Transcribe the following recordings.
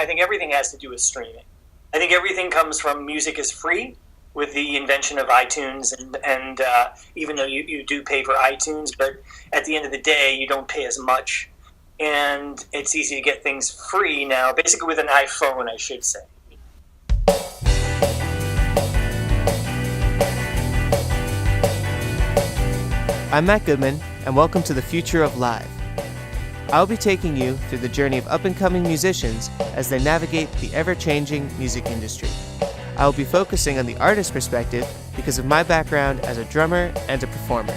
I think everything has to do with streaming. I think everything comes from music is free with the invention of iTunes, and even though you do pay for iTunes, but at the end of the day, you don't pay as much. And it's easy to get things free now, basically with an iPhone, I should say. I'm Matt Goodman, and welcome to the Future of Live. I'll be taking you through the journey of up-and-coming musicians as they navigate the ever-changing music industry. I will be focusing on the artist perspective because of my background as a drummer and a performer.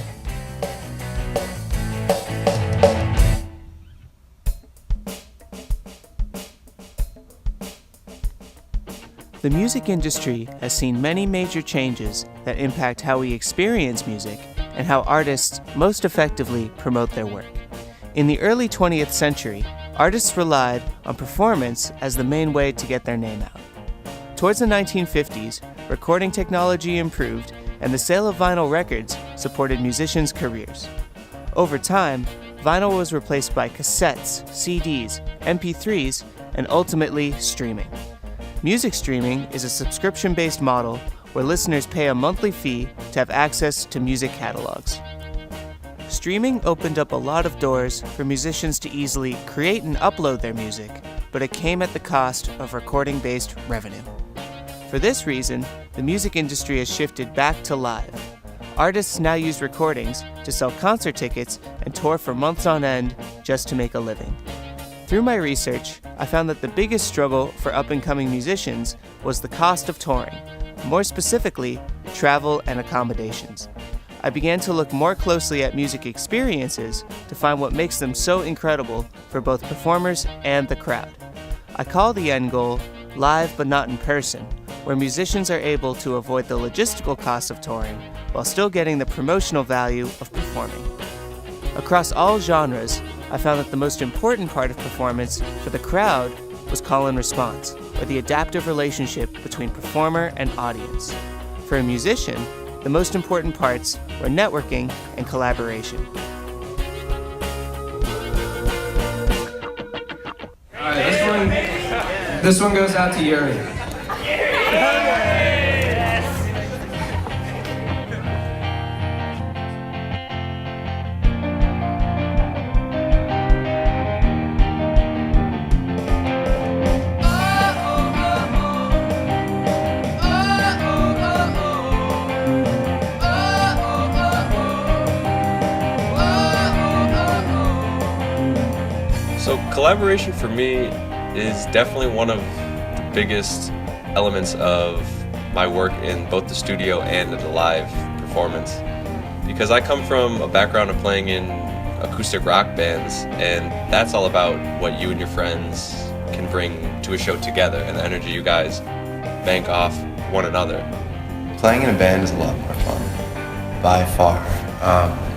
The music industry has seen many major changes that impact how we experience music and how artists most effectively promote their work. In the early 20th century, artists relied on performance as the main way to get their name out. Towards the 1950s, recording technology improved and the sale of vinyl records supported musicians' careers. Over time, vinyl was replaced by cassettes, CDs, MP3s, and ultimately streaming. Music streaming is a subscription-based model where listeners pay a monthly fee to have access to music catalogs. Streaming opened up a lot of doors for musicians to easily create and upload their music, but it came at the cost of recording-based revenue. For this reason, the music industry has shifted back to live. Artists now use recordings to sell concert tickets and tour for months on end just to make a living. Through my research, I found that the biggest struggle for up-and-coming musicians was the cost of touring, more specifically, travel and accommodations. I began to look more closely at music experiences to find what makes them so incredible for both performers and the crowd. I call the end goal live but not in person, where musicians are able to avoid the logistical costs of touring while still getting the promotional value of performing. Across all genres, I found that the most important part of performance for the crowd was call and response, or the adaptive relationship between performer and audience. For a musician, the most important parts were networking and collaboration. All right, this one goes out to Yuri. So collaboration for me is definitely one of the biggest elements of my work in both the studio and the live performance. Because I come from a background of playing in acoustic rock bands, and that's all about what you and your friends can bring to a show together and the energy you guys bank off one another. Playing in a band is a lot more fun, by far.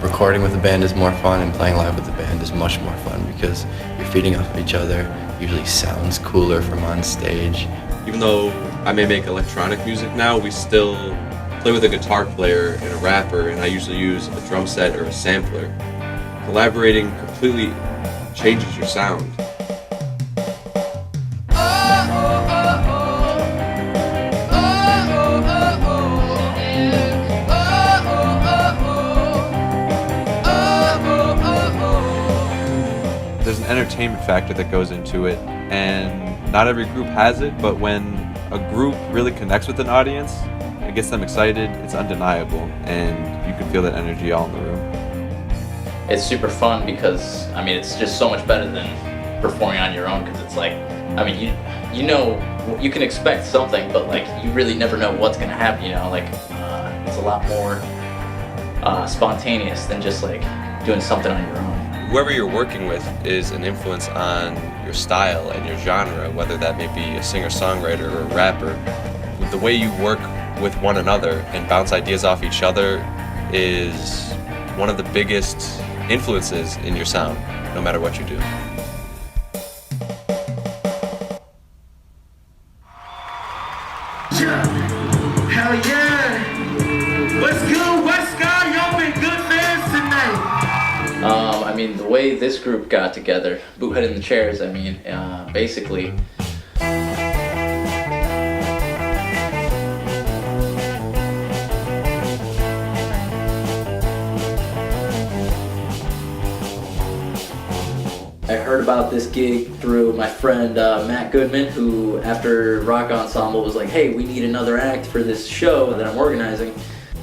Recording with a band is more fun, and playing live with a band is much more fun because you're feeding off of each other. Usually sounds cooler from on stage. Even though I may make electronic music now, we still play with a guitar player and a rapper, and I usually use a drum set or a sampler. Collaborating completely changes your sound. There's an entertainment factor that goes into it, and not every group has it, but when a group really connects with an audience, it gets them excited, it's undeniable, and you can feel that energy all in the room. It's super fun because, I mean, it's just so much better than performing on your own, because it's like, I mean, you know, you can expect something, but like, you really never know what's gonna happen, you know, like, it's a lot more spontaneous than just like doing something on your own. Whoever you're working with is an influence on your style and your genre, whether that may be a singer-songwriter or a rapper. The way you work with one another and bounce ideas off each other is one of the biggest influences in your sound, no matter what you do. Yeah. Hell yeah! What's good, West Guy? Y'all been good fans tonight. I mean, the way this group got together, Boothead in the Chairs, I mean, basically, I heard about this gig through my friend Matt Goodman, who after Rock Ensemble was like, hey, we need another act for this show that I'm organizing.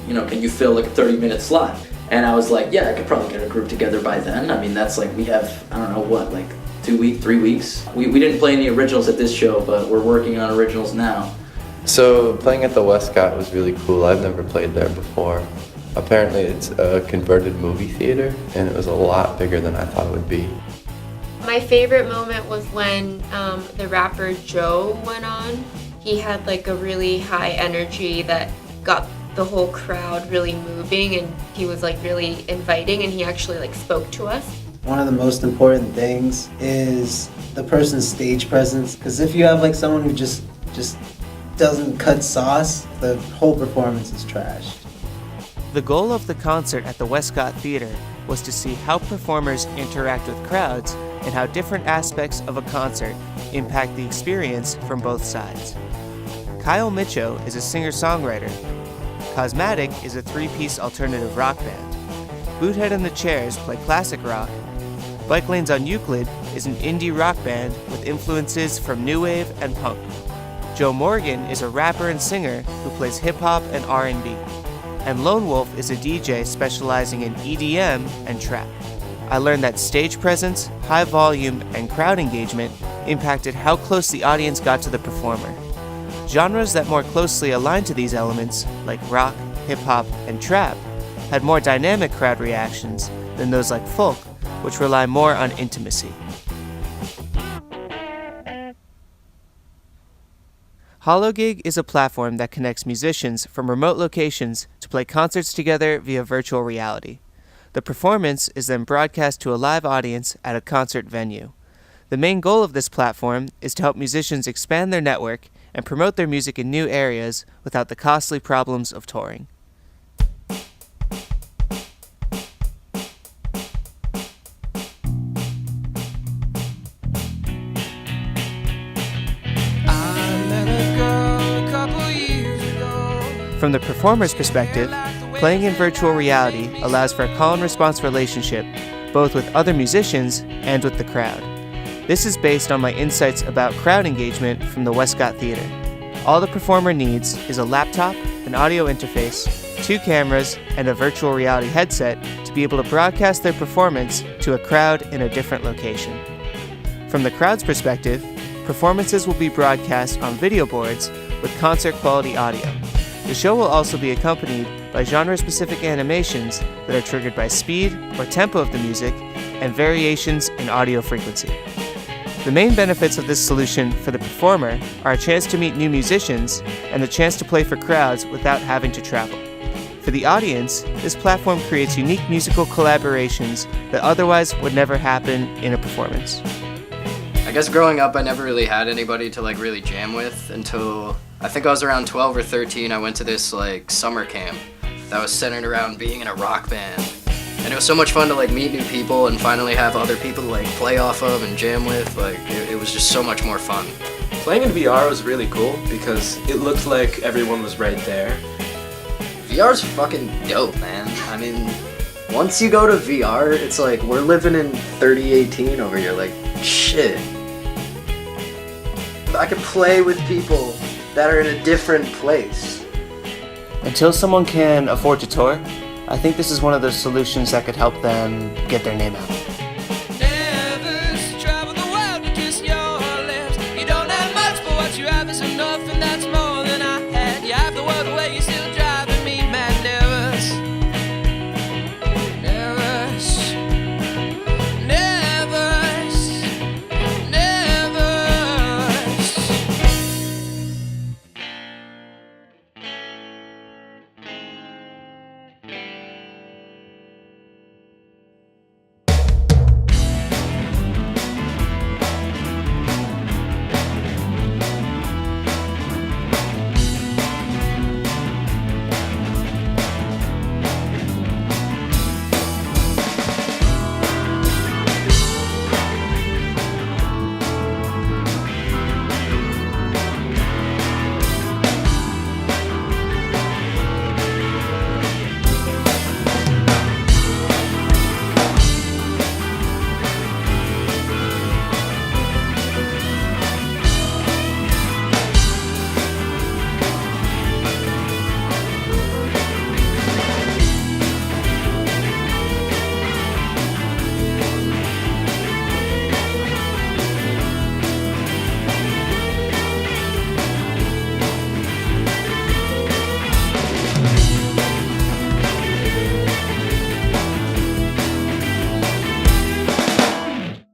You know, can you fill like a 30-minute slot? And I was like, yeah, I could probably get a group together by then. I mean, that's like, we have, I don't know what, like 2 weeks, 3 weeks? We didn't play any originals at this show, but we're working on originals now. So playing at the Westcott was really cool. I've never played there before. Apparently it's a converted movie theater, and it was a lot bigger than I thought it would be. My favorite moment was when the rapper Joe went on. He had like a really high energy that got the whole crowd really moving, and he was like really inviting, and he actually like spoke to us. One of the most important things is the person's stage presence, because if you have like someone who just doesn't cut sauce, the whole performance is trashed. The goal of the concert at the Westcott Theater was to see how performers interact with crowds and how different aspects of a concert impact the experience from both sides. Kyle Micho is a singer-songwriter. Cosmatic is a three-piece alternative rock band. Boothead and the Chairs play classic rock. Bike Lanes on Euclid is an indie rock band with influences from new wave and punk. Joe Morgan is a rapper and singer who plays hip-hop and R&B. And Lone Wolf is a DJ specializing in EDM and trap. I learned that stage presence, high volume, and crowd engagement impacted how close the audience got to the performer. Genres that more closely aligned to these elements, like rock, hip-hop, and trap, had more dynamic crowd reactions than those like folk, which rely more on intimacy. HoloGig is a platform that connects musicians from remote locations to play concerts together via virtual reality. The performance is then broadcast to a live audience at a concert venue. The main goal of this platform is to help musicians expand their network and promote their music in new areas without the costly problems of touring. From the performer's perspective, playing in virtual reality allows for a call and response relationship both with other musicians and with the crowd. This is based on my insights about crowd engagement from the Westcott Theater. All the performer needs is a laptop, an audio interface, 2 cameras, and a virtual reality headset to be able to broadcast their performance to a crowd in a different location. From the crowd's perspective, performances will be broadcast on video boards with concert-quality audio. The show will also be accompanied by genre-specific animations that are triggered by speed or tempo of the music and variations in audio frequency. The main benefits of this solution for the performer are a chance to meet new musicians and the chance to play for crowds without having to travel. For the audience, this platform creates unique musical collaborations that otherwise would never happen in a performance. I guess growing up, I never really had anybody to like really jam with until I think I was around 12 or 13. I went to this like summer camp that was centered around being in a rock band. And it was so much fun to like meet new people and finally have other people to like play off of and jam with. Like it was just so much more fun. Playing in VR was really cool because it looked like everyone was right there. VR's fucking dope, man. I mean, once you go to VR, it's like we're living in 3018 over here. Like, shit. I could play with people that are in a different place. Until someone can afford to tour, I think this is one of those solutions that could help them get their name out.